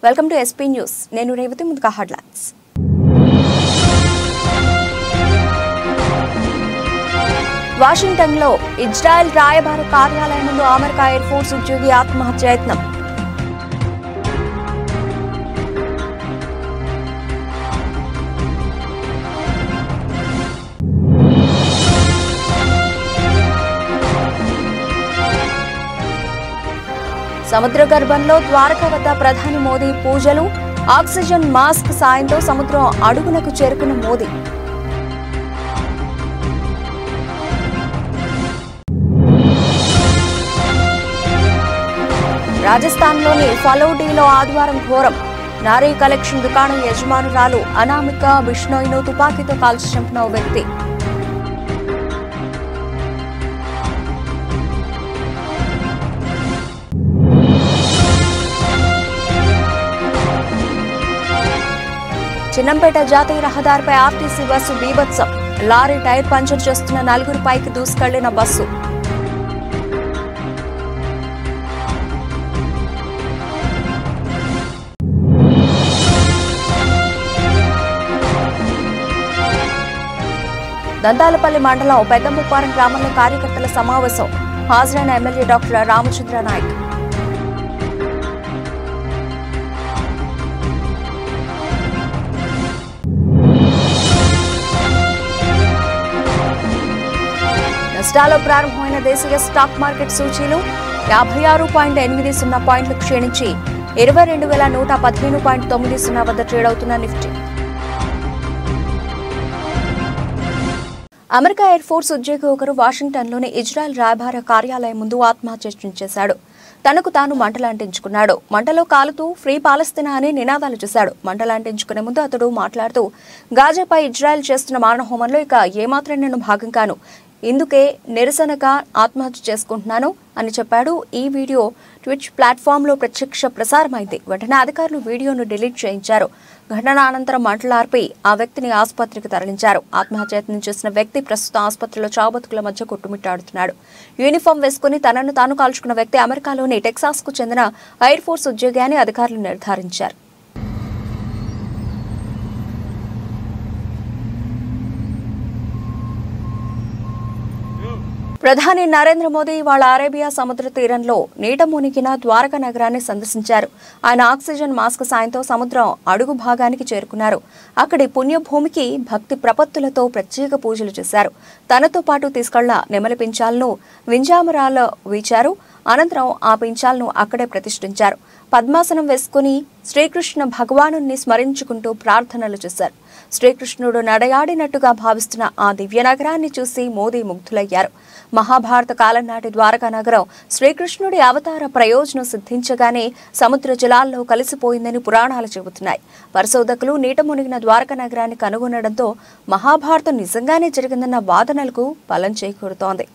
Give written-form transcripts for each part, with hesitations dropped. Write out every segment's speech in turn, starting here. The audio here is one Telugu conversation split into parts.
Welcome to SP news. నేను రేవతి. ముందుగా హెడ్లైన్స్. వాషింగ్టన్లో ఇజ్రాయెల్ రాయబార కార్యాలయం ముందు అమెరికా ఎయిర్ ఫోర్స్ ఉద్యోగి ఆత్మహత్య యత్నం. సముద్ర గర్భంలో ద్వారక వద్ద ప్రధాని మోదీ పూజలు. ఆక్సిజన్ మాస్క్ సాయంతో సముద్రం అడుగునకు చేరుకున్న మోదీ. రాజస్థాన్లోని ఫలౌడీలో ఆదివారం ఘోరం. నారీ కలెక్షన్ దుకాణం యజమానురాలు అనామిక బిష్ణోయ్ను తుపాకీతో కాల్చి చంపిన ఓ వ్యక్తి. చిన్నంపేట జాతీయ రహదారిపై ఆర్టీసీ బస్సు బీభత్సం. లారీ టైర్ పంచర్ చేస్తున్న నలుగురు పైకి దూసుకెళ్లిన బస్సు. దంతాలపల్లి మండలం పెద్దముప్పారం గ్రామంలో కార్యకర్తల సమావేశం. హాజరైన ఎమ్మెల్యే డాక్టర్ రామచంద్ర నాయక్. నష్టాల్లో ప్రారంభమైన దేశీయ స్టాక్ మార్కెట్ సూచీలు 56.80 పాయింట్లు క్షీణించి 22,115.90 వద్ద ట్రేడ్ అవుతున్న నిఫ్టీ. అమెరికా ఎయిర్ ఫోర్స్ ఉద్యోగి ఒకరు వాషింగ్టన్లోని ఇజ్రాయెల్ రాయబార కార్యాలయం ముందు ఆత్మహత్య చేశాడు. తనకు తాను మంటలాంటించుకున్నాడు. మంటలో కాలుతూ ఫ్రీ పాలస్తీనా అని నినాదాలు చేశాడు. మంటలాంటించుకునే ముందు అతడు మాట్లాడుతూ గాజాపై ఇజ్రాయెల్ చేస్తున్న మారణహోమంలో ఇక ఏమాత్రం నేను భాగం కాను, ఇందుకే నిరసనగా ఆత్మహత్య చేసుకుంటున్నాను అని చెప్పాడు. ఈ వీడియో ట్విచ్ ప్లాట్ఫామ్లో ప్రత్యక్ష ప్రసారమైంది. వెంటనే అధికారులు వీడియోను డిలీట్ చేయించారు. ఘటన అనంతరం మంటలార్పి ఆ వ్యక్తిని ఆసుపత్రికి తరలించారు. ఆత్మహత్య యత్నం చేసిన వ్యక్తి ప్రస్తుతం ఆసుపత్రిలో చావుబతుకుల మధ్య కొట్టుమిట్టాడుతున్నాడు. యూనిఫామ్ వేసుకుని తనను తాను కాల్చుకున్న వ్యక్తి అమెరికాలోని టెక్సాస్ కు చెందిన ఎయిర్ ఫోర్స్ ఉద్యోగి అని అధికారులు నిర్ధారించారు. ప్రధాని నరేంద్ర మోదీ ఇవాళ అరేబియా సముద్ర తీరంలో నీట మునిగిన ద్వారకా నగరాన్ని సందర్శించారు. ఆయన ఆక్సిజన్ మాస్క్ సాయంతో సముద్రం అడుగు భాగానికి చేరుకున్నారు. అక్కడి పుణ్యభూమికి భక్తి ప్రపత్తులతో ప్రత్యేక పూజలు చేశారు. తనతో పాటు తీసుకెళ్ల నెమలి పించాలను వింజామరాల్లో వీచారు. అనంతరం ఆ పించాలను అక్కడే ప్రతిష్ఠించారు. పద్మాసనం వేసుకుని శ్రీకృష్ణ భగవానుని స్మరించుకుంటూ ప్రార్థనలు చేశారు. శ్రీకృష్ణుడు నడయాడినట్టుగా భావిస్తున్న ఆ దివ్య నగరాన్ని చూసి మోదీ ముగ్ధులయ్యారు. మహాభారత కాలం నాటి ద్వారకా నగరం శ్రీకృష్ణుడి అవతార ప్రయోజనం సిద్ధించగానే సముద్ర జలాల్లో కలిసిపోయిందని పురాణాలు చెబుతున్నాయి. పరిశోధకులు నీట మునిగిన ద్వారకా నగరాన్ని కనుగొనడంతో మహాభారతం నిజంగానే జరిగిందన్న వాదనలకు బలం చేకూరుతోంది.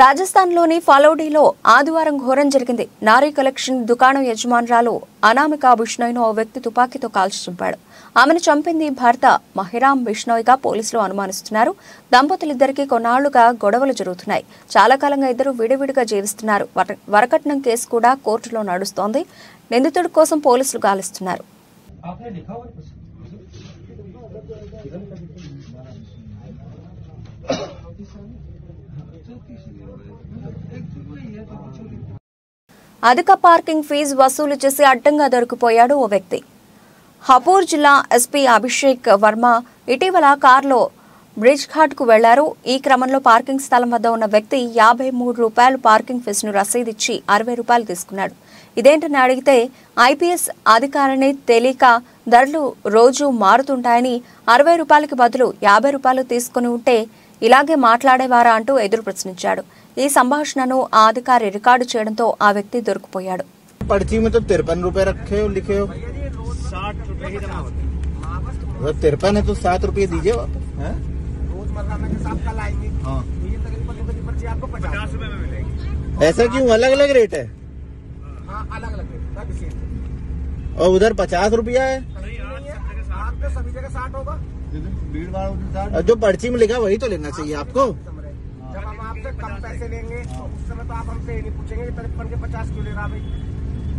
రాజస్థాన్లోని ఫలౌడీలో ఆదివారం ఘోరం జరిగింది. నారీ కలెక్షన్ దుకాణం యజమానురాలు అనామిక బిష్ణోయ్ను ఓ వ్యక్తి తుపాకీతో కాల్చి చంపాడు. ఆమెను చంపింది భర్త మహిరామ్ బిష్ణోయ్గా పోలీసులు అనుమానిస్తున్నారు. దంపతులిద్దరికీ కొన్నాళ్లుగా గొడవలు జరుగుతున్నాయి. చాలా కాలంగా ఇద్దరు విడివిడిగా జీవిస్తున్నారు. వరకట్నం కేసు కూడా కోర్టులో నడుస్తోంది. నిందితుడి కోసం పోలీసులు గాలిస్తున్నారు. అధిక పార్కింగ్ ఫీజు వసూలు చేసి అడ్డంగా దొరికిపోయాడు ఓ వ్యక్తి. హపూర్ జిల్లా ఎస్పీ అభిషేక్ వర్మ ఇటీవల కారులో బ్రిడ్జ్ ఘాట్కు వెళ్లారు. ఈ క్రమంలో పార్కింగ్ స్థలం వద్ద ఉన్న వ్యక్తి ₹53 పార్కింగ్ ఫీజును రసీదిచ్చి ₹60 తీసుకున్నాడు. ఇదేంటని అడిగితే ఐపీఎస్ అధికారిని తెలియక ధరలు రోజు మారుతుంటాయని ₹60కి బదులు ₹50 తీసుకుని ఉంటే ఇలాగే మాట్లాడేవారా అంటూ ఎదురు ప్రశ్నించాడు. ఈ సంభాషణను ఆ అధికారి రికార్డు చేయడంతో ఆ వ్యక్తి దొరికిపోయాడు. पर्ची में तो ₹53 रखे हो, लिखे हो 60 रुपए ही जमा होते हैं। 53 है तो ₹7 दीजिए वापस। रोजमर्रा में जैसे आप कल आएंगे हाँ, ये तकरीबन की पर्ची आपको 50 रुपए में मिलेगी। ऐसा क्यों अलग अलग रेट है? हाँ, अलग अलग रेट। और उधर ₹50 है आप तो सभी जगह 60 होगा। भीड़ भाड़। जो पर्ची में लिखा वही तो लेना चाहिए आपको। जब हम आपसे कम पैसे लेंगे तो उस समय तो आप हमसे नहीं पूछेंगे 53 के 50 क्यों ले रहा भाई।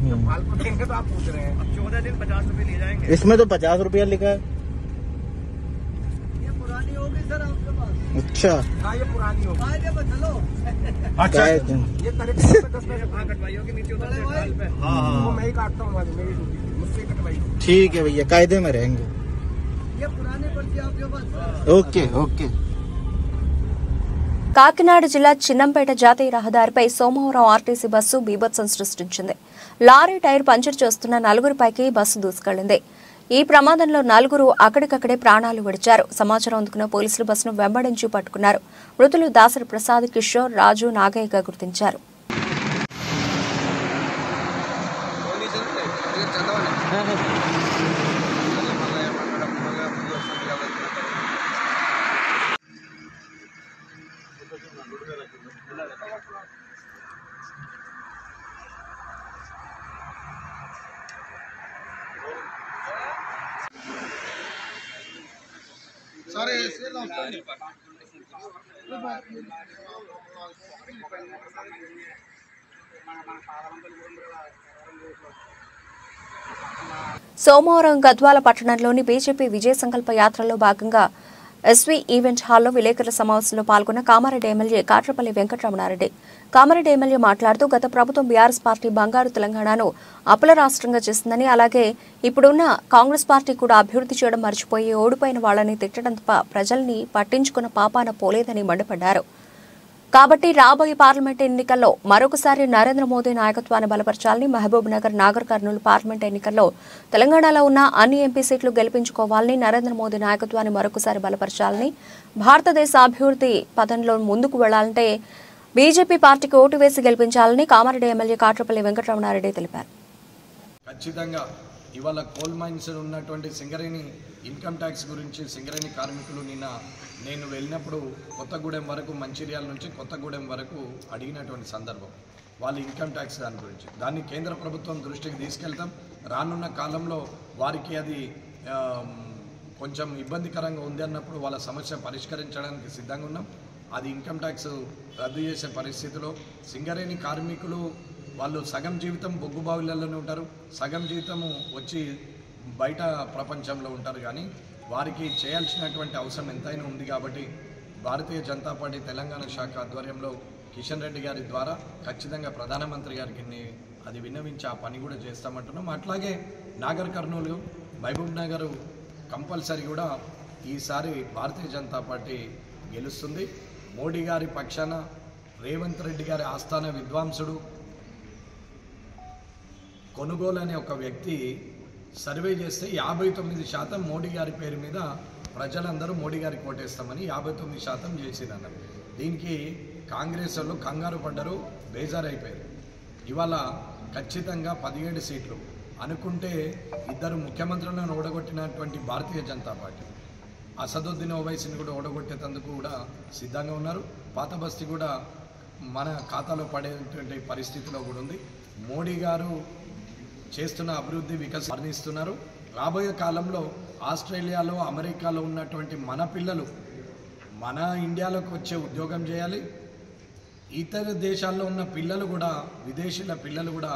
जब फालतू देंगे तो आप पूछ रहे हैं। अब 14 दिन 50 रुपए ले जाएंगे। इसमें तो ₹50 लिखा है। ये पुरानी होगी सर आपके पास। अच्छा, हाँ, ये पुरानी होगी। चलो अच्छा, ये करीब 10 पैसे कटवाई होगी नीचे उधर से ढाल पे। वो मैं ही काटता हूँ, मेरी ड्यूटी मुझसे कटवाई। ठीक है भैया, कायदे में रहेंगे। ये पुरानी पर्ची आपके पास। Okay okay. కాకినాడ జిల్లా చిన్నంపేట జాతీయ రహదారిపై సోమవారం ఆర్టీసీ బస్సు బీభత్సం సృష్టించింది. లారీ టైర్ పంచర్ చేస్తున్న 4గురిపైకి బస్సు దూసుకెళ్లింది. ఈ ప్రమాదంలో 4గురు అక్కడికక్కడే ప్రాణాలు విడిచారు. సమాచారం అందుకున్న పోలీసులు బస్సును వెంబడించి పట్టుకున్నారు. మృతులు దాసరి ప్రసాద్, కిషోర్, రాజు, నాగయ్యగా గుర్తించారు. సోమవారం గద్వాల పట్టణంలోని బీజేపీ విజయ సంకల్ప యాత్రలో భాగంగా ఎస్వీ ఈవెంట్ హాల్లో విలేకరుల సమావేశంలో పాల్గొన్న కామారెడ్డి ఎమ్మెల్యే కాట్రపల్లి వెంకటరమణారెడ్డి. కామారెడ్డి ఎమ్మెల్యే మాట్లాడుతూ గత ప్రభుత్వం బీఆర్ఎస్ పార్టీ బంగారు తెలంగాణను అప్పుల రాష్ట్రంగా చేసిందని, అలాగే ఇప్పుడున్న కాంగ్రెస్ పార్టీ కూడా అభివృద్ధి చేయడం మర్చిపోయి ఓడిపోయిన వాళ్లని తిట్టడం తప్ప ప్రజల్ని పట్టించుకున్న పాపాన పోలేదని మండిపడ్డారు. కాబట్టి రాబోయే పార్లమెంట్ ఎన్నికల్లో మరొకసారి నరేంద్ర మోదీ నాయకత్వాన్ని బలపరచాలని, మహబూబ్ నగర్, నాగర్ కర్నూలు పార్లమెంట్ ఎన్నికల్లో తెలంగాణలో ఉన్న అన్ని ఎంపీ సీట్లు గెలిపించుకోవాలని, నరేంద్ర మోదీ నాయకత్వాన్ని మరొకసారి బలపరచాలని, భారతదేశ అభివృద్ధి పథంలో ముందుకు వెళ్లాలంటే బీజేపీ పార్టీకి ఓటు వేసి గెలిపించాలని కామారెడ్డి ఎమ్మెల్యే కాట్రపల్లి వెంకటరమణారెడ్డి తెలిపారు. ఖచ్చితంగా ఇవాళ కోల్ మైన్స్ ఉన్నటువంటి సింగరేణి ఇన్కమ్ ట్యాక్స్ గురించి సింగరేణి కార్మికులు నేను వెళ్ళినప్పుడు కొత్తగూడెం వరకు, మంచిర్యాల నుంచి కొత్తగూడెం వరకు అడిగినటువంటి సందర్భం వాళ్ళ ఇన్కమ్ ట్యాక్స్ దాని గురించి. దాన్ని కేంద్ర ప్రభుత్వం దృష్టికి తీసుకెళ్తాం. రానున్న కాలంలో వారికి అది కొంచెం ఇబ్బందికరంగా ఉంది అన్నప్పుడు వాళ్ళ సమస్య పరిష్కరించడానికి సిద్ధంగా ఉన్నాం. అది ఇన్కమ్ ట్యాక్స్ రద్దు చేసే పరిస్థితిలో సింగరేణి కార్మికులు వాళ్ళు సగం జీవితం బొగ్గు బావిలలోనే ఉంటారు, సగం జీవితము వచ్చి బయట ప్రపంచంలో ఉంటారు. కానీ వారికి చేయాల్సినటువంటి అవసరం ఎంతైనా ఉంది. కాబట్టి భారతీయ జనతా పార్టీ తెలంగాణ శాఖ ఆధ్వర్యంలో కిషన్ రెడ్డి గారి ద్వారా ఖచ్చితంగా ప్రధానమంత్రి గారికి అది విన్నవించి ఆ పని కూడా చేస్తామంటున్నాం. అట్లాగే నాగర్ కర్నూలు, మహబూబ్ నగర్ కంపల్సరీ కూడా ఈసారి భారతీయ జనతా పార్టీ గెలుస్తుంది. మోడీ గారి పక్షాన రేవంత్ రెడ్డి గారి ఆస్థాన విద్వాంసుడు కొనుగోలు అనే ఒక వ్యక్తి సర్వే చేస్తే 59% మోడీ గారి పేరు మీద ప్రజలందరూ మోడీ గారికి ఓటేస్తామని 59% చేసిందన్నారు. దీనికి కాంగ్రెస్ వాళ్ళు కంగారు పడ్డారు, బేజారైపోయారు. ఇవాళ ఖచ్చితంగా 17 సీట్లు అనుకుంటే 2 ముఖ్యమంత్రులను ఓడగొట్టినటువంటి భారతీయ జనతా పార్టీ అసదుద్దీన్ ఓవైసీని కూడా ఓడగొట్టేందుకు కూడా సిద్ధంగా ఉన్నారు. పాత బస్తీ కూడా మన ఖాతాలో పడేటువంటి పరిస్థితిలో కూడా ఉంది. మోడీ గారు చేస్తున్న అభివృద్ధి వర్ణిస్తున్నారు. రాబోయే కాలంలో ఆస్ట్రేలియాలో, అమెరికాలో ఉన్నటువంటి మన పిల్లలు మన ఇండియాలోకి వచ్చే ఉద్యోగం చేయాలి. ఇతర దేశాల్లో ఉన్న పిల్లలు కూడా, విదేశీల పిల్లలు కూడా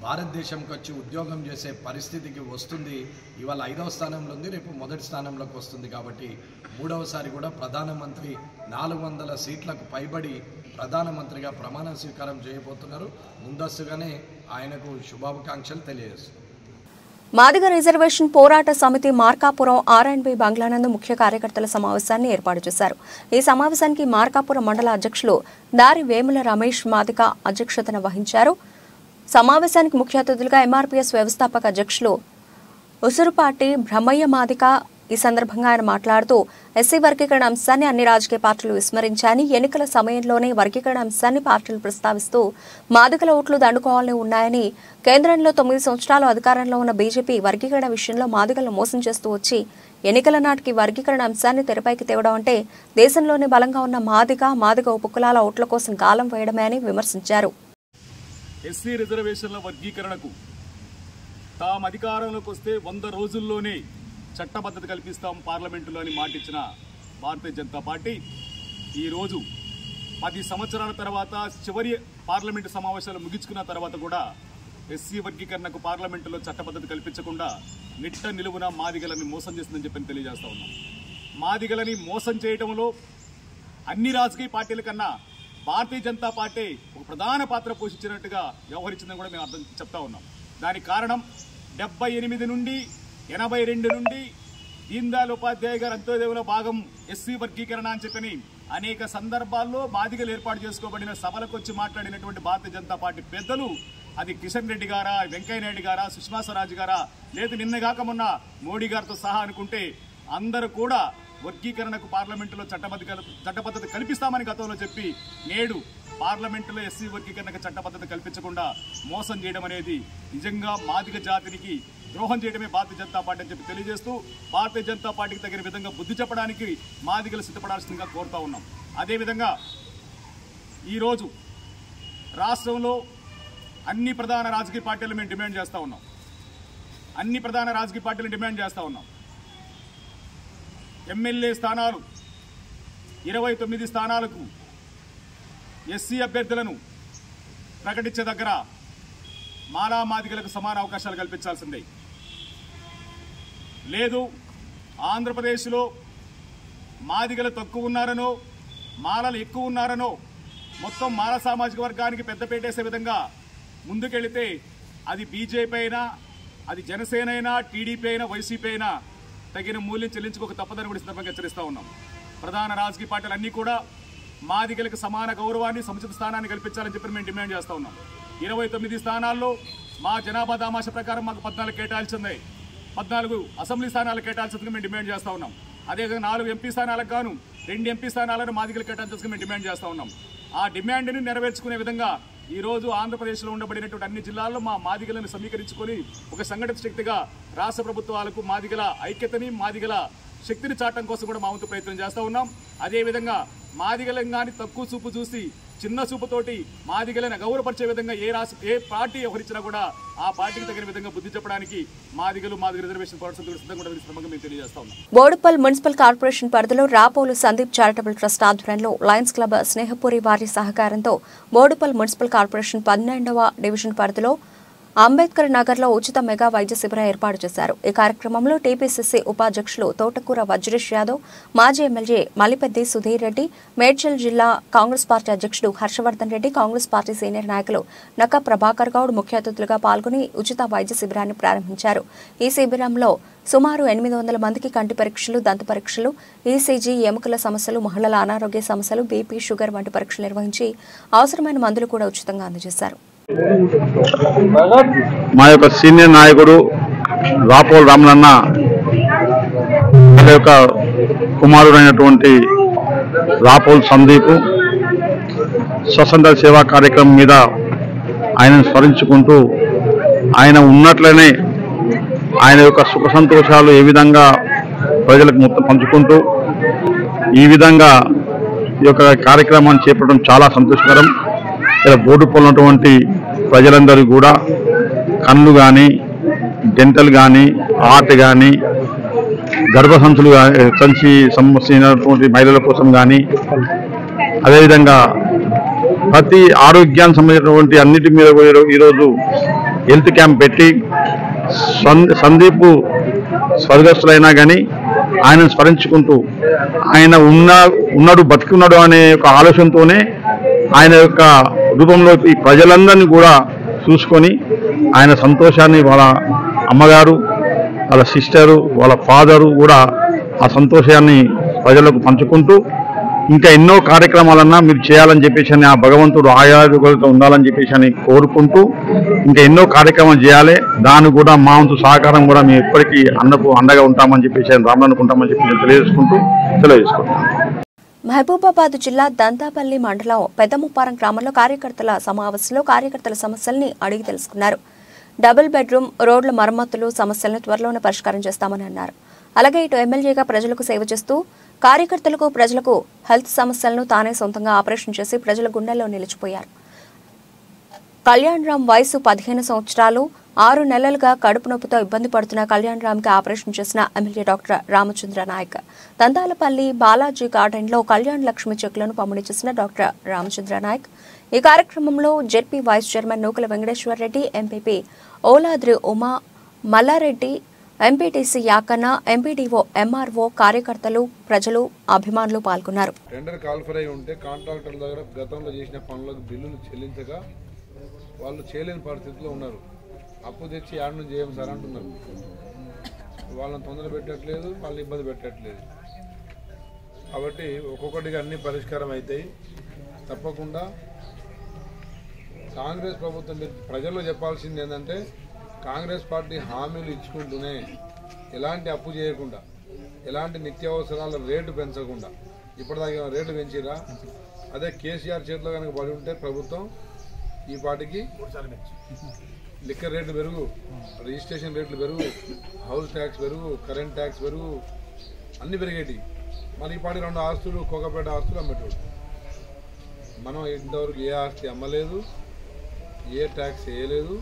భారతదేశంకి వచ్చి ఉద్యోగం చేసే పరిస్థితికి వస్తుంది. ఇవాళ 5వ స్థానంలో ఉంది, రేపు మొదటి స్థానంలోకి వస్తుంది. కాబట్టి 3వసారి కూడా ప్రధానమంత్రి 400 సీట్లకు పైబడి ప్రధానమంత్రిగా ప్రమాణ స్వీకారం చేయబోతున్నారు. ముందస్తుగానే ఆయనకు శుభాకాంక్షలు తెలియజేస్తున్నారు. మాదిగ రిజర్వేషన్ పోరాట సమితి మార్కాపురం ఆర్ఎండ్బి బంగ్లానందు ముఖ్య కార్యకర్తల సమావేశాన్ని ఏర్పాటు చేశారు. ఈ సమావేశానికి మార్కాపురం మండల అధ్యక్షులు దారి వేముల రమేష్ మాదిగ అధ్యక్షతన వహించారు. సమావేశానికి ముఖ్య అతిథులుగా ఎంఆర్పీఎస్ వ్యవస్థాపక అధ్యక్షులు ఉసురుపాటి బ్రహ్మయ్య మాదిగ. ఈ సందర్భంగా ఆయన మాట్లాడుతూ ఎస్సీ వర్గీకరణ అంశాన్ని అన్ని రాజకీయ పార్టీలు విస్మరించాయని, ఎన్నికల సమయంలోనే వర్గీకరణ అంశాన్ని పార్టీలు ప్రస్తావిస్తూ మాదిగల ఓట్లు దండుకోవాలని ఉన్నాయని, కేంద్రంలో 9 సంవత్సరాలు అధికారంలో ఉన్న బీజేపీ వర్గీకరణ విషయంలో మాదిగలను మోసం చేస్తూ వచ్చి ఎన్నికల నాటికి వర్గీకరణ అంశాన్ని తెరపైకి తేవడం అంటే దేశంలోనే బలంగా ఉన్న మాదిగ ఉపకులాల ఓట్ల కోసం గాలం వేయడమే అని విమర్శించారు. ఎస్సీ రిజర్వేషన్ల వర్గీకరణకు తాము అధికారంలోకి వస్తే 100 రోజుల్లోనే చట్టబద్ధత కల్పిస్తాం పార్లమెంటులో అని మాటిచ్చిన భారతీయ జనతా పార్టీ ఈరోజు 10 సంవత్సరాల తర్వాత చివరి పార్లమెంటు సమావేశాలు ముగించుకున్న తర్వాత కూడా ఎస్సీ వర్గీకరణకు పార్లమెంటులో చట్టబద్ధత కల్పించకుండా నిట్ట నిలువున మాదిగలని మోసం చేస్తుందని చెప్పి తెలియజేస్తా ఉన్నాం. మాదిగలని మోసం చేయడంలో అన్ని రాజకీయ పార్టీల కన్నా భారతీయ జనతా పార్టీ ఒక ప్రధాన పాత్ర పోషించినట్టుగా వ్యవహరించిందని కూడా మేము చెప్తా ఉన్నాం. దానికి కారణం 78 నుండి 82 నుండి దీన్ దయాళ్ ఉపాధ్యాయ గారు అంత్యోదయంలో భాగం ఎస్సీ వర్గీకరణ అని చెప్పని అనేక సందర్భాల్లో మాదిగలు ఏర్పాటు చేసుకోబడిన సభలకు వచ్చి మాట్లాడినటువంటి భారతీయ జనతా పార్టీ పెద్దలు, అది కిషన్ రెడ్డి గారా, వెంకయ్య నాయుడు గారా, సుష్మా స్వరాజ్ గారా, లేదు నిన్నగాక మొన్న మోడీ గారితో సహా అనుకుంటే అందరూ కూడా వర్గీకరణకు పార్లమెంటులో చట్టబద్ధత కల్పిస్తామని గతంలో చెప్పి నేడు పార్లమెంటులో ఎస్సీ వర్గీకరణకు చట్టబద్ధత కల్పించకుండా మోసం చేయడం అనేది నిజంగా మాదిగ జాతినికి ద్రోహం చేయడమే భారతీయ జనతా పార్టీ అని చెప్పి తెలియజేస్తూ భారతీయ జనతా పార్టీకి తగిన విధంగా బుద్ధి చెప్పడానికి మాదిగలు సిద్ధపడాల్సిందిగా కోరుతా ఉన్నాం. అదేవిధంగా ఈరోజు రాష్ట్రంలో అన్ని ప్రధాన రాజకీయ పార్టీలు మేము డిమాండ్ చేస్తూ ఉన్నాం. అన్ని ప్రధాన రాజకీయ పార్టీలు డిమాండ్ చేస్తూ ఉన్నాం. ఎమ్మెల్యే స్థానాలు 29 స్థానాలకు ఎస్సీ అభ్యర్థులను ప్రకటించే దగ్గర మాలా మాదిగలకు సమాన అవకాశాలు కల్పించాల్సిందే. లేదు ఆంధ్రప్రదేశ్లో మాదిగలు తక్కువ ఉన్నారనో మాలలు ఎక్కువ ఉన్నారనో మొత్తం మాల సామాజిక వర్గానికి పెద్దపేటేసే విధంగా ముందుకెళితే అది బీజేపీ అయినా, అది జనసేన అయినా, టీడీపీ అయినా, వైసీపీ అయినా తగిన మూల్యం చెల్లించుకోక తప్పదని కూడా సందర్భంగా హెచ్చరిస్తూ ఉన్నాం. ప్రధాన రాజకీయ పార్టీలు అన్నీ కూడా మాదిగలకు సమాన గౌరవాన్ని, సముచిత స్థానాన్ని కల్పించాలని చెప్పి మేము డిమాండ్ చేస్తూ ఉన్నాం. 29 స్థానాల్లో మా జనాభా దామాష ప్రకారం మాకు 14 కేటాయించింది. 14 అసెంబ్లీ స్థానాలు కేటాయించిందని మేము డిమాండ్ చేస్తూ ఉన్నాం. అదేవిధంగా 4 ఎంపీ స్థానాలకు గాను 2 ఎంపీ స్థానాలను మాదిగలు కేటాయించాల్సిందిగా మేము డిమాండ్ చేస్తూ ఉన్నాం. ఆ డిమాండ్ని నెరవేర్చుకునే విధంగా ఈరోజు ఆంధ్రప్రదేశ్లో ఉండబడినటువంటి అన్ని జిల్లాల్లో మా మాదిగలను సమీకరించుకొని ఒక సంఘటిత శక్తిగా రాష్ట్ర ప్రభుత్వాలకు మాదిగల ఐక్యతని, మాదిగల శక్తిని చాటం కోసం కూడా మా వంతు ప్రయత్నం చేస్తూ ఉన్నాం. అదేవిధంగా మాదిగలను కానీ తక్కువ చూపు చూసి చిన్న చూపుతోటి మాదిగలను గౌరవపరిచే విధంగా ఏ పార్టీ వ్యవహరించినా కూడా ఆ పార్టీకి తగిన విధంగా బుద్ధి చెప్పడానికి మాదిగ రిజర్వేషన్ పోరాటం సిద్ధంగా మేము తెలియజేస్తా ఉన్నాం. బోడుపల్ మున్సిపల్ కార్పొరేషన్ పరిధిలో రాపోలు సందీప్ చారిటబుల్ ట్రస్ట్ ఆధ్వర్యంలో లయన్స్ క్లబ్ స్నేహపురి వారి సహకారంతో బోడుపల్ మున్సిపల్ కార్పొరేషన్ 12వ డివిజన్ పరిధిలో అంబేద్కర్ నగర్లో ఉచిత మెగా వైద్య శిబిరం ఏర్పాటు చేశారు. ఈ కార్యక్రమంలో టీపీసీసీ ఉపాధ్యక్షులు తోటకూర వజ్రేష్ యాదవ్, మాజీ ఎమ్మెల్యే మలిపెద్ది సుధీర్ రెడ్డి, మేడ్చల్ జిల్లా కాంగ్రెస్ పార్టీ అధ్యక్షుడు హర్షవర్ధన్ రెడ్డి, కాంగ్రెస్ పార్టీ సీనియర్ నాయకులు నక్క ప్రభాకర్ గౌడ్ ముఖ్య అతిథులుగా పాల్గొని ఉచిత వైద్య శిబిరాన్ని ప్రారంభించారు. ఈ శిబిరంలో సుమారు 800 మందికి కంటి పరీక్షలు, దంత పరీక్షలు, ఈసీజీ, ఎముకల సమస్యలు, మహిళల అనారోగ్య సమస్యలు, బీపీ, షుగర్ వంటి పరీక్షలు నిర్వహించి అవసరమైన మందులు కూడా ఉచితంగా అందజేశారు. మా యొక్క సీనియర్ నాయకుడు రాపోల్ రామలన్న యొక్క కుమారుడైనటువంటి రాపోల్ సందీప్ స్వతంత్ర సేవా కార్యక్రమం మీద ఆయనను స్మరించుకుంటూ ఆయన ఉన్నట్లనే ఆయన యొక్క సుఖ సంతోషాలు ఏ విధంగా ప్రజలకు మొత్తం పంచుకుంటూ ఈ విధంగా ఈ యొక్క కార్యక్రమాన్ని చేపట్టడం చాలా సంతోషకరం. ఇలా బోడుపల్ ఉన్నటువంటి ప్రజలందరూ కూడా కళ్ళు కానీ, డెంటల్ కానీ, హార్ట్ కానీ, గర్భసంచులు సంచి సంబంధించినటువంటి మహిళల కోసం కానీ, అదేవిధంగా ప్రతి ఆరోగ్యానికి సంబంధించినటువంటి అన్నిటి మీద ఈరోజు హెల్త్ క్యాంప్ పెట్టి సందీప్ స్వర్గస్థులైనా కానీ ఆయన స్మరించుకుంటూ ఆయన ఉన్నాడు బతికున్నాడు అనే ఒక ఆలోచనతోనే ఆయన యొక్క రూపంలో ఈ ప్రజలందరినీ కూడా చూసుకొని ఆయన సంతోషాన్ని వాళ్ళ అమ్మగారు, వాళ్ళ సిస్టరు, వాళ్ళ ఫాదరు కూడా ఆ సంతోషాన్ని ప్రజలకు పంచుకుంటూ ఇంకా ఎన్నో కార్యక్రమాలన్నా మీరు చేయాలని చెప్పేసి ఆ భగవంతుడు ఆయుర్వేదంతో ఉండాలని చెప్పేసి అని కోరుకుంటూ ఇంకా ఎన్నో కార్యక్రమాలు చేయాలి. దానికి కూడా మా వంతు సహకారం కూడా మేము ఎప్పటికీ అన్నకు అండగా ఉంటామని చెప్పేసి రామనుకుంటామని చెప్పి తెలియజేసుకుంటూ తెలియజేసుకుంటాం. మహబూబాబాద్ జిల్లా దంతాపల్లి మండలం పెద్దముప్పారం గ్రామంలో కార్యకర్తల సమావేశంలో కార్యకర్తల సమస్యల్ని అడిగి తెలుసుకున్నారు. డబుల్ బెడ్రూమ్, రోడ్ల మరమ్మతులు సమస్యలను త్వరలోనే పరిష్కారం చేస్తామని అన్నారు. అలాగే ఇటు ఎమ్మెల్యేగా ప్రజలకు సేవ చేస్తూ కార్యకర్తలకు, ప్రజలకు హెల్త్ సమస్యలను తానే సొంతంగా ఆపరేషన్ చేసి ప్రజల గుండెల్లో నిలిచిపోయారు. కళ్యాణ్ రామ్ వయసు 15 సంవత్సరాలు. 6 నెలలుగా కడుపు నొప్పితో ఇబ్బంది పడుతున్న కళ్యాణ్ రామ్ కి ఆపరేషన్ చేసిన MLA doctor Ramachandra Naik. Dantalapalli Balaji garden లో కళ్యాణ్ లక్ష్మి చెక్కులను పంపిణీ చేసిన డాక్టర్ రామచంద్ర నాయక్. ఈ కార్యక్రమంలో ZP vice chairman Nukala Venkateshwar Reddy, MPP Oladri Uma, Mallareddy, MPTC Yakanna, MPDO, MRO, కార్యకర్తలు, ప్రజలు, అభిమానులు పాల్గొన్నారు. టెండర్ కాల్ఫర్ అయి ఉంటే కాంట్రాక్టర్ల దగ్గర గతంలో చేసిన పనులకు బిల్లులు చెల్లించక వాళ్ళు చేయలేని పరిస్థితిలో ఉన్నారు. అప్పు తెచ్చి యాడ్ నుంచి చేయం సార్ అంటున్నారు. వాళ్ళని తొందర పెట్టట్లేదు, వాళ్ళని ఇబ్బంది పెట్టట్లేదు. కాబట్టి ఒక్కొక్కటిగా అన్ని పరిష్కారం అవుతాయి. తప్పకుండా కాంగ్రెస్ ప్రభుత్వం ప్రజల్లో చెప్పాల్సింది ఏంటంటే, కాంగ్రెస్ పార్టీ హామీలు ఇచ్చుకుంటూనే ఎలాంటి అప్పు చేయకుండా, ఎలాంటి నిత్యావసరాల రేటు పెంచకుండా, ఇప్పటిదాకా రేటు పెంచిరా. అదే కేసీఆర్ చేతిలో కనుక పడి ఉంటే ప్రభుత్వం ఈ పార్టీకి లిక్కర్ రేట్లు పెరుగు, రిజిస్ట్రేషన్ రేట్లు పెరుగు, హౌస్ ట్యాక్స్ పెరుగు, కరెంట్ ట్యాక్స్ పెరుగు, అన్నీ పెరిగేటి. మరి ఈ పార్టీ 2 ఆస్తులు, కోకపేట ఆస్తులు అమ్మేటోడు. మనం ఇంతవరకు ఏ ఆస్తి అమ్మలేదు, ఏ ట్యాక్స్ వేయలేదు,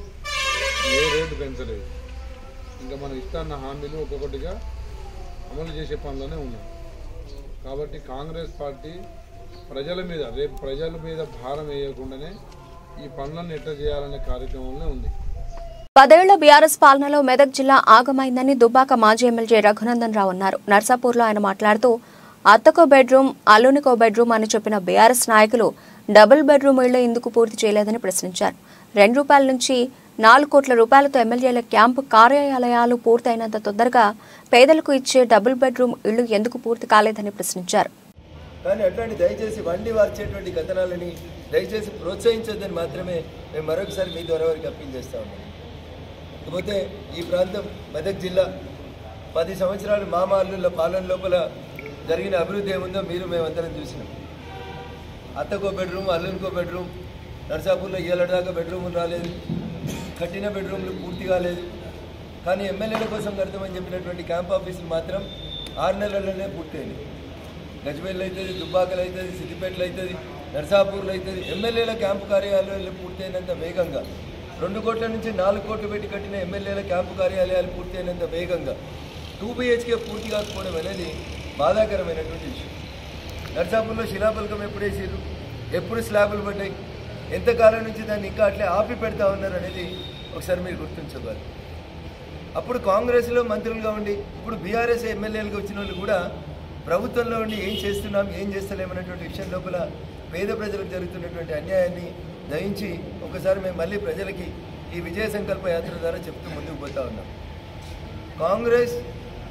ఏ రేటు పెంచలేదు. ఇంకా మనం ఇస్తున్న హామీలు ఒక్కొక్కటిగా అమలు చేసే పనిలోనే ఉన్నాం. కాబట్టి కాంగ్రెస్ పార్టీ ప్రజల మీద, రేపు ప్రజల మీద భారం వేయకుండానే ఈ పనులను ఎట్లా చేయాలనే కార్యక్రమంలో ఉంది. 10 ఏళ్ల బీఆర్ఎస్ పాలనలో మెదక్ జిల్లా ఆగమైందని దుబ్బాక మాజీ ఎమ్మెల్యే రఘునందన్ రావు అన్నారు. నర్సాపూర్లో ఆయన మాట్లాడుతూ అత్తకో బెడ్రూమ్, అల్లునికో బెడ్రూమ్ అని చెప్పిన బీఆర్ఎస్ నాయకులు డబుల్ బెడ్రూమ్ ఇళ్లు ఎందుకు పూర్తి చేయలేదని ప్రశ్నించారు. ₹2 నుంచి 4 కోట్ల రూపాయలతో ఎమ్మెల్యేల క్యాంపు కార్యాలయాలు పూర్తయినంత తొందరగా పేదలకు ఇచ్చే డబుల్ బెడ్రూమ్ ఇళ్లు ఎందుకు పూర్తి కాలేదని ప్రశ్నించారు. కానీ అట్లాంటి దయచేసి వండి వార్చేటువంటి కథనాలని దయచేసి ప్రోత్సహించొద్దని మాత్రమే మేము మరొకసారి మీ ద్వారా వారికి అప్పీల్ చేస్తా ఉన్నాం. ఇకపోతే ఈ ప్రాంతం మెదక్ జిల్లా 10 సంవత్సరాలు మామ అల్లుళ్ళ పాలన లోపల జరిగిన అభివృద్ధి ఏముందో మేమందరం చూసినాం. అత్తకో బెడ్రూమ్, అల్లునికో బెడ్రూమ్, నర్సాపూర్లో ఏళ్ళదాకా బెడ్రూములు రాలేదు, కట్టిన బెడ్రూమ్లు పూర్తి కాలేదు. కానీ ఎమ్మెల్యేల కోసం కడతామని చెప్పినటువంటి క్యాంప్ ఆఫీసులు మాత్రం 6 నెలల్లోనే పూర్తయింది. గజ్వేల్ అవుతుంది, దుబ్బాకలు అవుతుంది, సిద్దిపేటలు అవుతుంది, నర్సాపూర్లో అవుతుంది. ఎమ్మెల్యేల క్యాంపు కార్యాలయాలు పూర్తయినంత వేగంగా 2 కోట్ల నుంచి 4 కోట్లు పెట్టి కట్టిన ఎమ్మెల్యేల క్యాంపు కార్యాలయాలు పూర్తయినంత వేగంగా 2 BHK పూర్తి కాకపోవడం అనేది బాధాకరమైనటువంటి విషయం. నర్సాపూర్లో శిలాఫలకం ఎప్పుడు వేసారు, ఎప్పుడు స్లాబులు పడ్డాయి, ఎంతకాలం నుంచి దాన్ని ఇంకా అట్లే ఆపి పెడతా ఉన్నారు అనేది ఒకసారి మీరు గుర్తుంచుకోవాలి. అప్పుడు కాంగ్రెస్లో మంత్రులుగా ఉండి ఇప్పుడు బీఆర్ఎస్ ఎమ్మెల్యేలుగా వచ్చిన వాళ్ళు కూడా ప్రభుత్వంలో ఉండి ఏం చేస్తున్నాం, ఏం చేస్తలేమన్నటువంటి విషయం లోపల పేద ప్రజలకు జరుగుతున్నటువంటి అన్యాయాన్ని దయించి ఒకసారి మేము మళ్ళీ ప్రజలకి ఈ విజయ సంకల్ప యాత్ర ద్వారా చెప్తూ ముందుకు పోతా ఉన్నాం. కాంగ్రెస్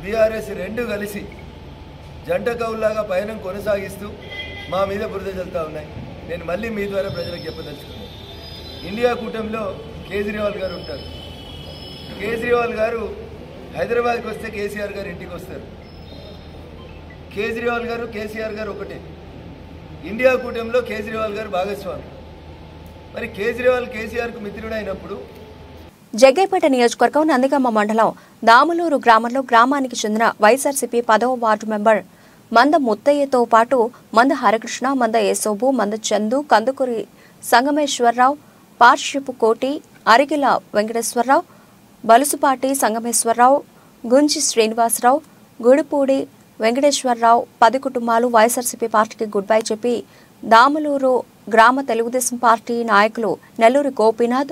బీఆర్ఎస్ 2 కలిసి జంట కౌల్లాగా పయనం కొనసాగిస్తూ మా మీద బురద చల్లుతూ ఉన్నాయి. నేను మళ్ళీ మీ ద్వారా ప్రజలకు చెప్పదలుచుకున్నాను. ఇండియా కూటమిలో కేజ్రీవాల్ గారు ఉంటారు. కేజ్రీవాల్ గారు హైదరాబాద్కి వస్తే కేసీఆర్ గారు ఇంటికి వస్తారు. కేజ్రీవాల్ గారు కేసీఆర్ గారు ఒకటే. ఇండియా కూటమిలో కేజ్రీవాల్ గారు భాగస్వామి. మరి కేజ్రీవాల్ కేసీఆర్కు మిత్రుడు అయినప్పుడు జగ్గైపేట నియోజకవర్గం నందిగామ మండలం దాములూరు గ్రామంలో గ్రామానికి చెందిన వైఎస్ఆర్సీపీ 10వ వార్డు మెంబర్ మంద ముత్తయ్యతో పాటు మంద హరికృష్ణ, మంద యేసోబు, మంద చందు, కందుకూరి సంగమేశ్వరరావు, పార్షిపు కోటి, అరిగిల వెంకటేశ్వరరావు, బలుసుపాటి సంగమేశ్వరరావు, గుంజి శ్రీనివాసరావు, గుడిపూడి వెంకటేశ్వరరావు 10 కుటుంబాలు వైఎస్ఆర్సీపీ పార్టీకి గుడ్ బై చెప్పి దాములూరు గ్రామ తెలుగుదేశం పార్టీ నాయకులు నెల్లూరి గోపీనాథ్,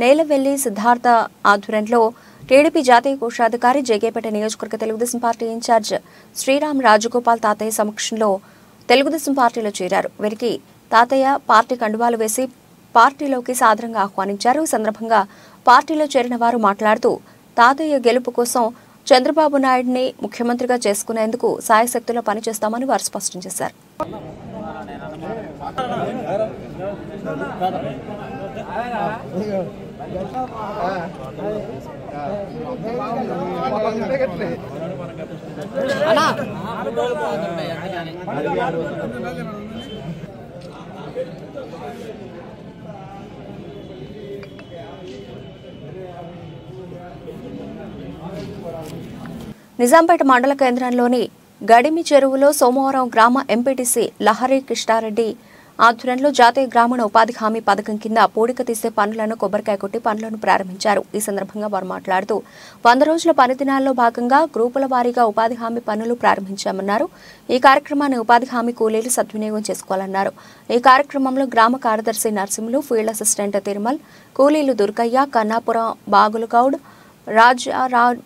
నేలవెల్లి సిద్ధార్థ ఆధ్వర్యంలో టీడీపీ జాతీయ కోశాధికారి, జగ్గైపేట నియోజకవర్గ తెలుగుదేశం పార్టీ ఇన్ఛార్జ్ శ్రీరామ్ రాజగోపాల్ తాతయ్య సమక్షంలో తెలుగుదేశం పార్టీలో చేరారు. వీరికి తాతయ్య పార్టీ కండువాలు వేసి పార్టీలోకి సాదరంగా ఆహ్వానించారు. ఈ సందర్భంగా పార్టీలో చేరిన వారు మాట్లాడుతూ తాతయ్య గెలుపు కోసం చంద్రబాబు నాయుడిని ముఖ్యమంత్రిగా చేసుకునేందుకు సాయశక్తులా పనిచేస్తామని వారు స్పష్టం చేశారు. నిజాంపేట మండల కేంద్రంలోని గడిమి చెరువులో సోమవారం గ్రామ ఎంపీటీసీ లహరి కృష్ణారెడ్డి ఆధ్వర్యంలో జాతీయ గ్రామీణ ఉపాధి హామీ పథకం కింద పూడిక తీసే పనులను కొబ్బరికాయ కొట్టి పనులను ప్రారంభించారు. ఈ సందర్భంగా వారు మాట్లాడుతూ 100 రోజుల పని దినాల్లో భాగంగా గ్రూపుల వారీగా ఉపాధి హామీ పనులు ప్రారంభించామన్నారు. ఈ కార్యక్రమాన్ని ఉపాధి హామీ కూలీలు సద్వినియోగం చేసుకోవాలన్నారు. ఈ కార్యక్రమంలో గ్రామ కార్యదర్శి నరసింహులు, ఫీల్డ్ అసిస్టెంట్ తిరుమల్, కూలీలు దుర్గయ్య, కన్నాపురం బాగులగౌడ్, రాజారావు,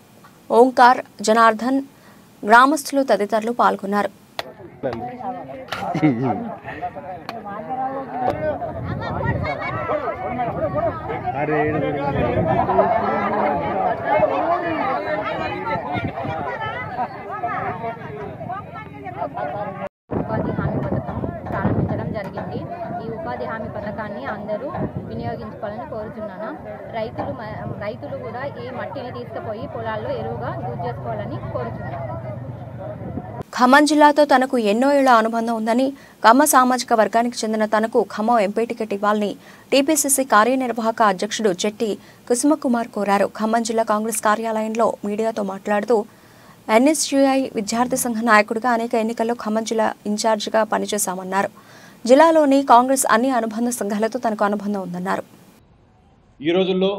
ఓంకార్, జనార్దన్, గ్రామస్తులు తదితరులు పాల్గొన్నారు. ఉపాధి హామీ పథకం ప్రారంభించడం జరిగింది. ఈ ఉపాధి హామీ పథకాన్ని అందరూ వినియోగించుకోవాలని కోరుతున్నాను. రైతులు కూడా ఈ మట్టిని తీసుకుపోయి పొలాల్లో ఎరువుగా యూజ్ చేసుకోవాలని కోరుతున్నాను. ఖమ్మం జిల్లాతో తనకు ఎన్నో ఏళ్ల అనుబంధం ఉందని, కమ్మ సామాజిక వర్గానికి చెందిన తనకు ఖమ్మం ఎంపీ టికెట్ ఇవ్వాలని టీపీసీసీ కార్యనిర్వాహక అధ్యక్షుడు చెట్టి కుసుమకుమార్ కోరారు. ఖమ్మం జిల్లా కాంగ్రెస్ కార్యాలయంలో మీడియాతో మాట్లాడుతూ ఎన్ఎస్యూఐ విద్యార్థి సంఘ నాయకుడిగా అనేక ఎన్నికల్లో ఖమ్మం జిల్లా ఇన్ఛార్జిగా పనిచేశామన్నారు. జిల్లాలోని కాంగ్రెస్ అన్ని అనుబంధ సంఘాలతో తనకు అనుబంధం ఉందన్నారు. ఈ రోజుల్లో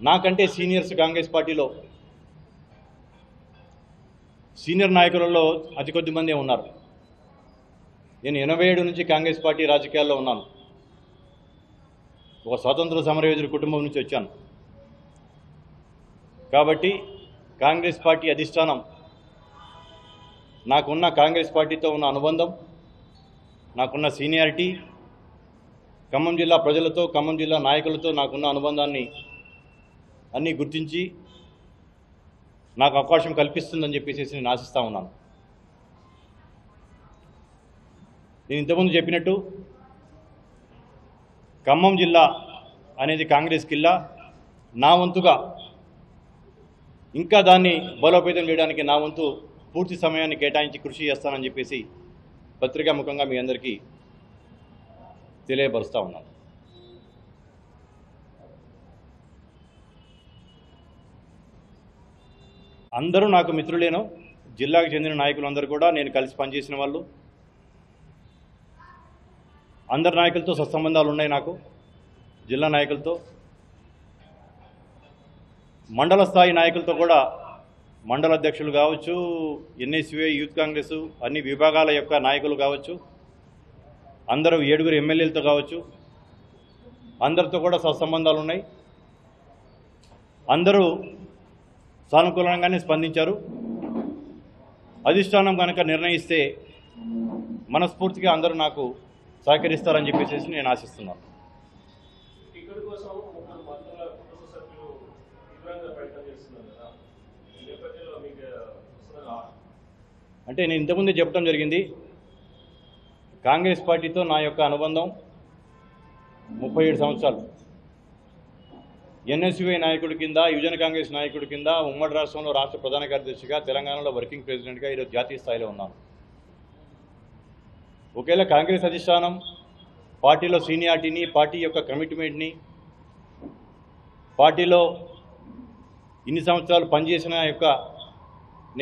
నాకంటే సీనియర్స్ కాంగ్రెస్ పార్టీలో సీనియర్ నాయకులలో అతి కొద్ది మందే ఉన్నారు. నేను 87 నుంచి కాంగ్రెస్ పార్టీ రాజకీయాల్లో ఉన్నాను. ఒక స్వాతంత్ర సమరయోధుడి కుటుంబం నుంచి వచ్చాను. కాబట్టి కాంగ్రెస్ పార్టీ అధిష్టానం నాకున్న కాంగ్రెస్ పార్టీతో ఉన్న అనుబంధం, నాకున్న సీనియారిటీ, ఖమ్మం జిల్లా ప్రజలతో, ఖమ్మం జిల్లా నాయకులతో నాకున్న అనుబంధాన్ని అన్నీ గుర్తించి నాకు అవకాశం కల్పిస్తుందని చెప్పేసి నేను ఆశిస్తూ ఉన్నాను. నేను ఇంతకుముందు చెప్పినట్టు ఖమ్మం జిల్లా అనేది కాంగ్రెస్ జిల్లా. నా వంతుగా ఇంకా దాన్ని బలోపేతం చేయడానికి నా వంతు పూర్తి సమయాన్ని కేటాయించి కృషి చేస్తానని చెప్పేసి పత్రికాముఖంగా మీ అందరికీ తెలియపరుస్తూ ఉన్నాను. అందరూ నాకు మిత్రులేను. జిల్లాకు చెందిన నాయకులందరూ కూడా నేను కలిసి పనిచేసిన వాళ్ళు. అందరి నాయకులతో సత్సంబంధాలు ఉన్నాయి నాకు, జిల్లా నాయకులతో. మండల స్థాయి నాయకులతో కూడా, మండల అధ్యక్షులు కావచ్చు, ఎన్ఎస్యూఐ, యూత్ కాంగ్రెస్ అన్ని విభాగాల యొక్క నాయకులు కావచ్చు, అందరూ 7 ఎమ్మెల్యేలతో కావచ్చు, అందరితో కూడా సత్సంబంధాలు ఉన్నాయి. అందరూ సానుకూలంగానే స్పందించారు. అధిష్టానం కనుక నిర్ణయిస్తే మనస్ఫూర్తిగా అందరూ నాకు సహకరిస్తారని చెప్పేసి నేను ఆశిస్తున్నాను. అంటే నేను ఇంతకుముందే చెప్పడం జరిగింది, కాంగ్రెస్ పార్టీతో నా యొక్క అనుబంధం 37 సంవత్సరాలు. ఎన్ఎస్యూఐ నాయకుడి కింద, యువజన కాంగ్రెస్ నాయకుడి కింద, ఉమ్మడి రాష్ట్రంలో రాష్ట్ర ప్రధాన కార్యదర్శిగా, తెలంగాణలో వర్కింగ్ ప్రెసిడెంట్గా ఈరోజు జాతీయ స్థాయిలో ఉన్నాను. ఒకవేళ కాంగ్రెస్ అధిష్టానం పార్టీలో సీనియారిటీని, పార్టీ యొక్క కమిట్మెంట్ని, పార్టీలో ఇన్ని సంవత్సరాలు పనిచేసిన యొక్క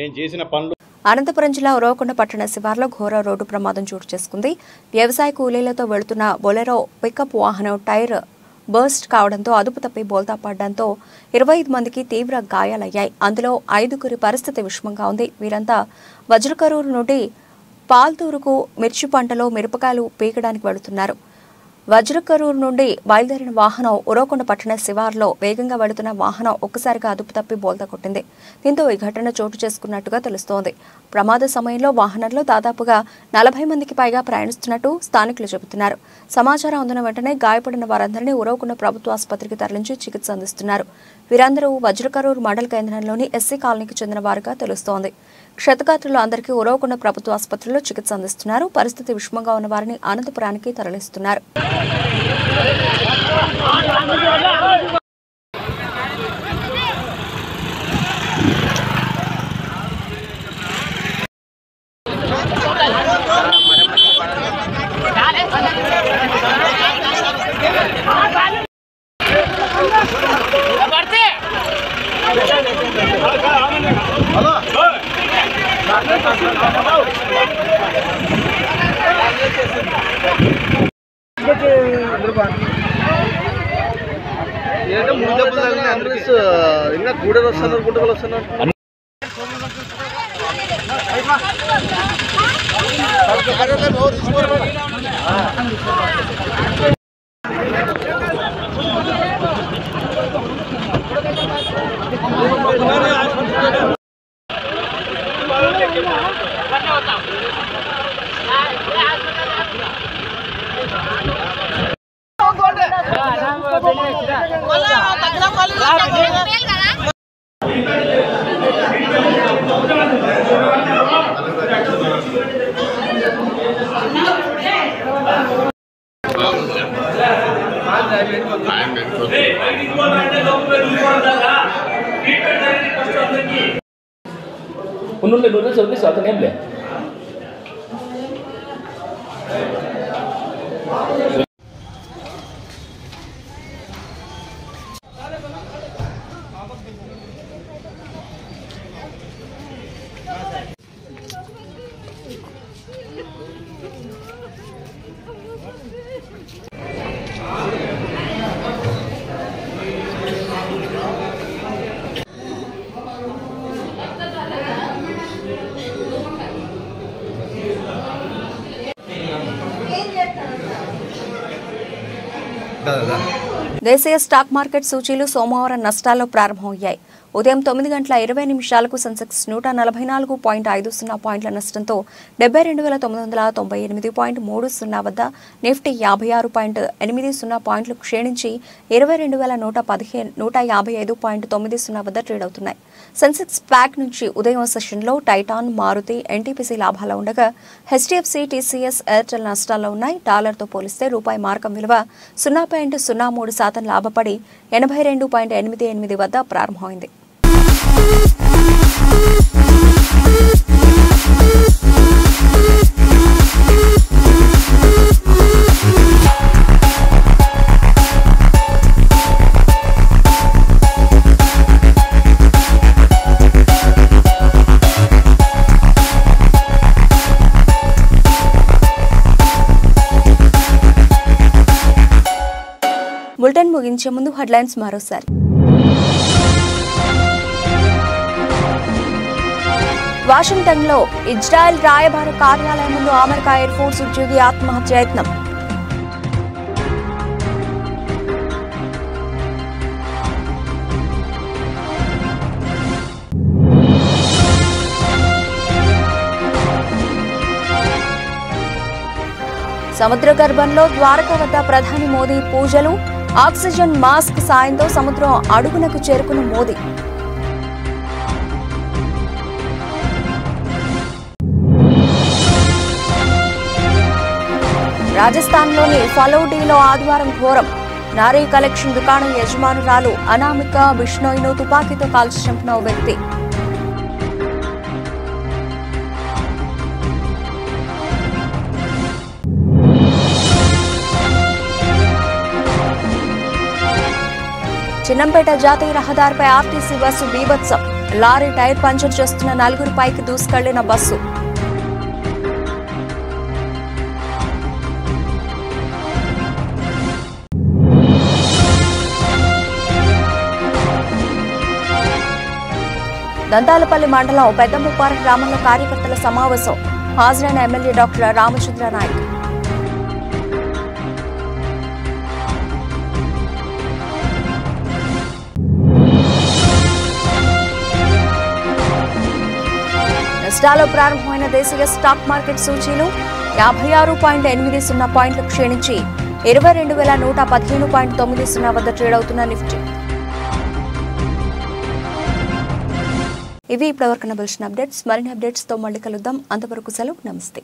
నేను చేసిన పనులు. అనంతపురం జిల్లా ఉరవకొండ పట్టణ శివార్లో ఘోర రోడ్డు ప్రమాదం చోటు చేసుకుంది. వ్యవసాయ కూలీలతో వెళుతున్న బొలెరో పికప్ వాహనం టైర్ బర్స్ట్ కావడంతో అదుపు తప్పి బోల్తా పడడంతో 25 మందికి తీవ్ర గాయాలయ్యాయి. అందులో 5గురి పరిస్థితి విషమంగా ఉంది. వీరంతా వజ్రకరూరు నుండి పాల్తూరుకు మిర్చి పంటలో మిరపకాయలు పీకడానికి వెళుతున్నారు. వజ్రకరూరు నుండి బయలుదేరిన వాహనం ఉరవకొండ పట్టణ శివారులో వేగంగా వెళుతున్న వాహనం ఒక్కసారిగా అదుపు తప్పి బోల్తా కొట్టింది. దీంతో ఈ ఘటన చోటు చేసుకున్నట్టుగా తెలుస్తోంది. ప్రమాద సమయంలో వాహనంలో దాదాపుగా 40 మందికి పైగా ప్రయాణిస్తున్నట్టు స్థానికులు చెబుతున్నారు. సమాచారం అందిన వెంటనే గాయపడిన వారందరినీ ఉరవకొండ ప్రభుత్వ ఆసుపత్రికి తరలించి చికిత్స అందిస్తున్నారు. వీరందరూ వజ్రకరూరు మండల కేంద్రంలోని ఎస్సీ కాలనీకి చెందిన వారుగా తెలుస్తోంది. క్షతగాత్రులు అందరికీ ఉరవకొండ ప్రభుత్వ ఆసుపత్రిలో చికిత్స అందిస్తున్నారు. పరిస్థితి విషమంగా ఉన్న వారిని అనంతపురానికి తరలిస్తున్నారు. ఇంకా గూడెలు వస్తున్నారు, గుంటలు వస్తున్నారు. Unul le service atau nemble. దేశీయ స్టాక్ మార్కెట్ సూచీలు సోమవారం నష్టాల్లో ప్రారంభమయ్యాయి. ఉదయం 9:20 సెన్సెక్స్ 144.50 పాయింట్ల నష్టంతో 72,998.30 వద్ద, నిఫ్టీ 56.80 పాయింట్లు క్షీణించి 22,155.90 వద్ద ట్రేడ్ అవుతున్నాయి. సెన్సెక్స్ ప్యాక్ నుంచి ఉదయం సెషన్లో టైటాన్, మారుతి, ఎన్టీపీసీ లాభాల్లో ఉండగా హెచ్డీఎఫ్సీ, టీసీఎస్, ఎయిర్టెల్ నష్టాల్లో ఉన్నాయి. డాలర్తో పోలిస్తే రూపాయి మార్కం విలువ 0.03% లాభపడి 82.88 వద్ద ప్రారంభమైంది. బులెటిన్ ముగించే ముందు హెడ్లైన్స్ మరోసారి. వాషింగ్టన్లో ఇజ్రాయెల్ రాయబార కార్యాలయం ముందు అమెరికా ఎయిర్ ఫోర్స్ ఉద్యోగి ఆత్మహత్య యత్నం. సముద్ర గర్భంలో ద్వారక వద్ద ప్రధాని మోదీ పూజలు, ఆక్సిజన్ మాస్క్ సాయంతో సముద్రం అడుగునకు చేరుకున్న మోదీ. రాజస్థాన్లోని ఫలౌడీలో ఆదివారం ఘోరం. నారీ కలెక్షన్ దుకాణం యజమానురాలు అనామిక బిష్ణోయ్ను తుపాకీతో కాల్చి చంపిన ఓ వ్యక్తి. చిన్నంపేట జాతీయ రహదారిపై ఆర్టీసీ బస్సు బీభత్సం. లారీ టైర్ పంచర్ చేస్తున్న 4 పైకి దూసుకెళ్లిన బస్సు. దంతాలపల్లి మండలం పెద్దముప్పార గ్రామంలో కార్యకర్తల సమావేశం. హాజరైన ఎమ్మెల్యే డాక్టర్ రామచంద్ర నాయక్. నష్టాల్లో ప్రారంభమైన దేశీయ స్టాక్ మార్కెట్ సూచీలు 56.80 పాయింట్లు క్షీణించి 22,115.90 వద్ద ట్రేడ్ అవుతున్న నిఫ్టీ. ఇవి ఇప్పటివరకు బులెటిన్ అప్డేట్స్. మరిన్ని అప్డేట్స్తో మళ్ళీ కలుద్దాం. అంతవరకు సెలవు. నమస్తే.